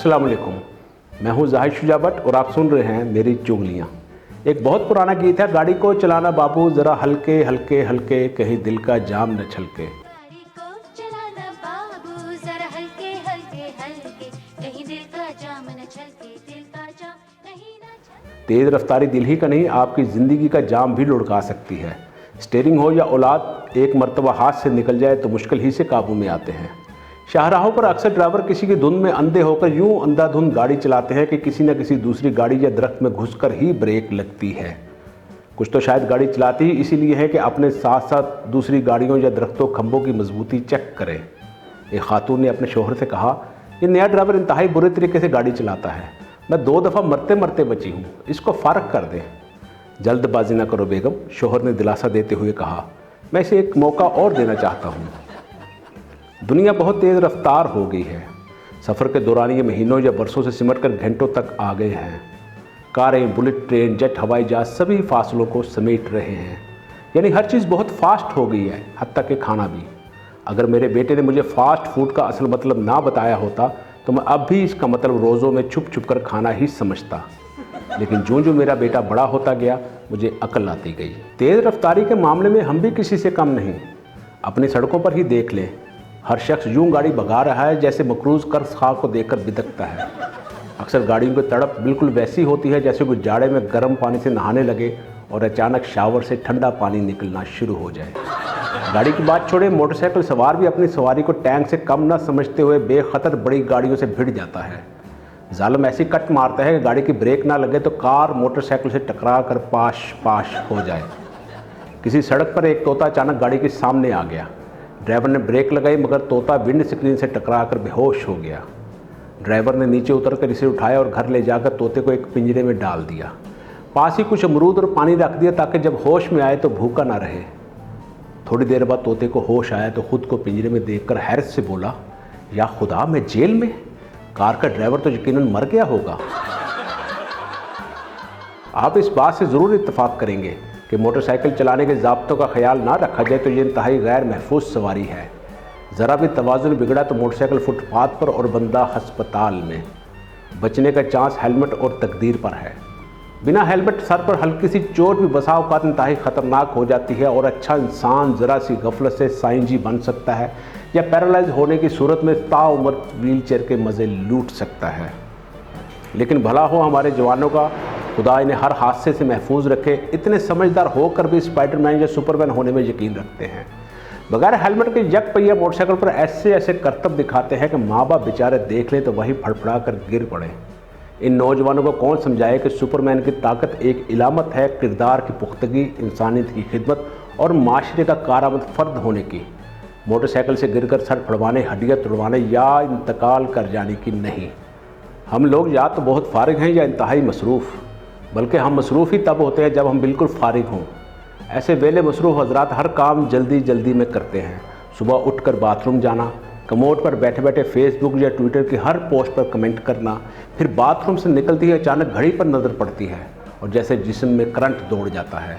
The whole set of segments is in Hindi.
अस्सलाम वालेकुम। मैं हूं ज़ाहिद शुजा भट्ट और आप सुन रहे हैं मेरी चुगलियाँ। एक बहुत पुराना गीत है, गाड़ी को चलाना बाबू ज़रा हल्के हल्के हल्के, कहीं दिल का जाम न छलके। गाड़ी को चलाना बाबू जरा हल्के हल्के हल्के, कहीं दिल का जाम न छलके, दिल का जाम कहीं न छलके। तेज़ रफ्तारी दिल ही का नहीं, आपकी ज़िंदगी का जाम भी लुढ़का सकती है। स्टीयरिंग हो या औलाद, एक मर्तबा हाथ से निकल जाए तो मुश्किल ही से काबू में आते हैं। शाहराहों पर अक्सर ड्राइवर किसी की धुन में अंधे होकर यूं अंधाधुंध गाड़ी चलाते हैं कि किसी न किसी दूसरी गाड़ी या दरख्त में घुसकर ही ब्रेक लगती है। कुछ तो शायद गाड़ी चलाती ही इसीलिए है कि अपने साथ साथ दूसरी गाड़ियों या दरख्तों खंभों की मजबूती चेक करें। एक खातून ने अपने शोहर से कहा, ये नया ड्राइवर इंतहाई बुरे तरीके से गाड़ी चलाता है, मैं 2 दफ़ा मरते मरते बची हूँ, इसको फ़ारग कर दें। जल्दबाजी न करो बेगम, शोहर ने दिलासा देते हुए कहा, मैं इसे एक मौका और देना चाहता हूँ। दुनिया बहुत तेज़ रफ्तार हो गई है। सफ़र के दौरान ये महीनों या बरसों से सिमट कर घंटों तक आ गए हैं। कारें, बुलेट ट्रेन, जेट, हवाई जहाज सभी फासलों को समेट रहे हैं। यानी हर चीज़ बहुत फास्ट हो गई है, हत्ता के खाना भी। अगर मेरे बेटे ने मुझे फास्ट फूड का असल मतलब ना बताया होता तो मैं अब भी इसका मतलब रोज़ों में छुप छुप कर खाना ही समझता। लेकिन जो जो मेरा बेटा बड़ा होता गया मुझे अकल आती गई। तेज़ रफ्तारी के मामले में हम भी किसी से कम नहीं। अपनी सड़कों पर ही देख लें, हर शख्स यूं गाड़ी भगा रहा है जैसे मकरूज़ कर्ज़ खा को देखकर बिदकता है। अक्सर गाड़ियों की तड़प बिल्कुल वैसी होती है जैसे कोई जाड़े में गर्म पानी से नहाने लगे और अचानक शावर से ठंडा पानी निकलना शुरू हो जाए। गाड़ी की बात छोड़े, मोटरसाइकिल सवार भी अपनी सवारी को टैंक से कम न समझते हुए बेखतर बड़ी गाड़ियों से भिड़ जाता है। जालिम ऐसी कट मारता है कि गाड़ी की ब्रेक ना लगे तो कार मोटरसाइकिल से टकरा कर पाश पाश हो जाए। किसी सड़क पर एक तोता अचानक गाड़ी के सामने आ गया। ड्राइवर ने ब्रेक लगाई मगर तोता विंड स्क्रीन से टकराकर बेहोश हो गया। ड्राइवर ने नीचे उतरकर इसे उठाया और घर ले जाकर तोते को एक पिंजरे में डाल दिया। पास ही कुछ अमरूद और पानी रख दिया ताकि जब होश में आए तो भूखा ना रहे। थोड़ी देर बाद तोते को होश आया तो खुद को पिंजरे में देखकर हैरत से बोला, या खुदा, मैं जेल में? कार का ड्राइवर तो यकीनन मर गया होगा। आप इस बात से ज़रूर इत्तेफाक करेंगे कि मोटरसाइकिल चलाने के ज़ाब्तों का ख्याल ना रखा जाए तो ये इंतहाई गैर महफूज सवारी है। ज़रा भी तवाज़ुन बिगड़ा तो मोटरसाइकिल फुटपाथ पर और बंदा हस्पताल में। बचने का चांस हेलमेट और तकदीर पर है। बिना हेलमेट सर पर हल्की सी चोट भी बसा औकात इंतहाई ख़तरनाक हो जाती है और अच्छा इंसान ज़रा सी गफलत से साइंजी बन सकता है या पैरालाइज होने की सूरत में ताउम्र व्हीलचेयर के मज़े लूट सकता है। लेकिन भला हो हमारे जवानों का, खुदा इन्हें हर हादसे से महफूज रखे। इतने समझदार होकर भी स्पाइडरमैन या सुपरमैन होने में यकीन रखते हैं। बगैर हेलमेट के यक पहिया मोटरसाइकिल पर ऐसे ऐसे करतब दिखाते हैं कि माँ बाप बेचारे देख लें तो वही फड़फड़ा कर गिर पड़े। इन नौजवानों को कौन समझाए कि सुपरमैन की ताकत एक इलामत है किरदार की पुख्तगी, इंसानियत की खिदमत और माशरे का कारआमद फ़र्द होने की, मोटरसाइकिल से गिरकर सर फड़वाने, हड्डियाँ तुड़वाने या इंतकाल कर जाने की नहीं। हम लोग या तो बहुत फारिग हैं या इंतहाई मसरूफ़, बल्कि हम मसरूफ़ ही तब होते हैं जब हम बिल्कुल फारिग हों। ऐसे वेले मसरूफ़ हजरात हर काम जल्दी जल्दी में करते हैं। सुबह उठकर बाथरूम जाना, कमोड पर बैठे बैठे फेसबुक या ट्विटर की हर पोस्ट पर कमेंट करना, फिर बाथरूम से निकलती है अचानक घड़ी पर नज़र पड़ती है और जैसे जिस्म में करंट दौड़ जाता है।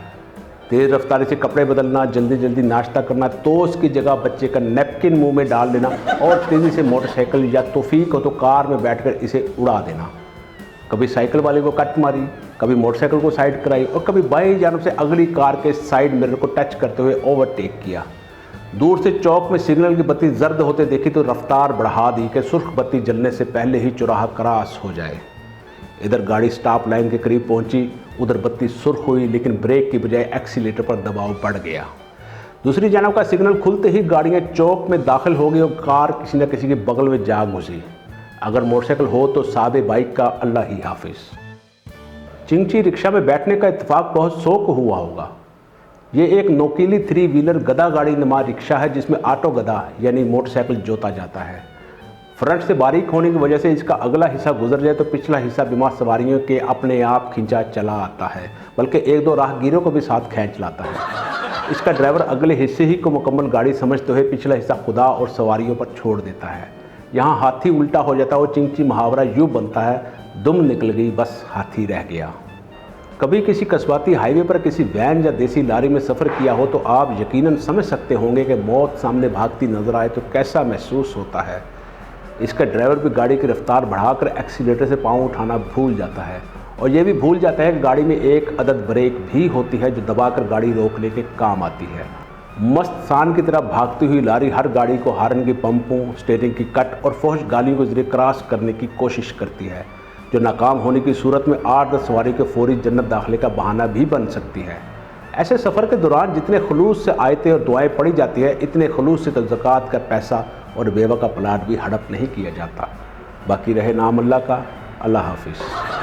तेज़ रफ्तारी से कपड़े बदलना, जल्दी जल्दी नाश्ता करना, टोस्ट की जगह बच्चे का नैपकिन मुंह में डाल देना और तेज़ी से मोटरसाइकिल या तौफीक हो तो कार में बैठकर इसे उड़ा देना। कभी साइकिल वाले को कट मारी, कभी मोटरसाइकिल को साइड कराई और कभी बाई जानब से अगली कार के साइड मिरर को टच करते हुए ओवरटेक किया। दूर से चौक में सिग्नल की बत्ती जर्द होते देखी तो रफ्तार बढ़ा दी कि सुर्ख बत्ती जलने से पहले ही चौराहा क्रॉस हो जाए। इधर गाड़ी स्टॉप लाइन के करीब पहुंची, उधर बत्ती सुर्ख हुई लेकिन ब्रेक की बजाय एक्सीलेटर पर दबाव बढ़ गया। दूसरी जानब का सिग्नल खुलते ही गाड़ियाँ चौक में दाखिल हो गई और कार किसी न किसी के बगल में जा घुसी। अगर मोटरसाइकिल हो तो सादे बाइक का अल्लाह ही हाफिज। चिंची रिक्शा में बैठने का इत्तेफाक बहुत शौक हुआ होगा। ये एक नोकीली 3 व्हीलर गधा गाड़ी नुमा रिक्शा है जिसमें ऑटो गधा यानी मोटरसाइकिल जोता जाता है। फ्रंट से बारीक होने की वजह से इसका अगला हिस्सा गुजर जाए तो पिछला हिस्सा बीमार सवारियों के अपने आप खींचा चला आता है, बल्कि 1-2 राहगीरों को भी साथ खींच लाता है। इसका ड्राइवर अगले हिस्से ही को मुकम्मल गाड़ी समझते हुए पिछला हिस्सा खुदा और सवारियों पर छोड़ देता है। यहाँ हाथी उल्टा हो जाता है और चिंची मुहावरा यूँ बनता है, दुम निकल गई बस हाथी रह गया। कभी किसी कस्बाती हाईवे पर किसी वैन या देसी लारी में सफ़र किया हो तो आप यकीनन समझ सकते होंगे कि मौत सामने भागती नजर आए तो कैसा महसूस होता है। इसका ड्राइवर भी गाड़ी की रफ्तार बढ़ाकर एक्सीलेटर से पाँव उठाना भूल जाता है और ये भी भूल जाता है कि गाड़ी में एक अदद ब्रेक भी होती है जो दबाकर गाड़ी रोकने के काम आती है। मस्त सांड की तरह भागती हुई लारी हर गाड़ी को हार्न की पंपों, स्टीयरिंग की कट और फौश गालियों के जरिए क्रॉस करने की कोशिश करती है, जो नाकाम होने की सूरत में 8-10 सवारी के फौरी जन्नत दाखिले का बहाना भी बन सकती है। ऐसे सफ़र के दौरान जितने खुलूस से आयतें और दुआएं पड़ी जाती है, इतने खुलूस से तो ज़कात का पैसा और बेवा का प्लाट भी हड़प नहीं किया जाता। बाकी रहे नाम अल्लाह का। अल्लाह हाफिज़।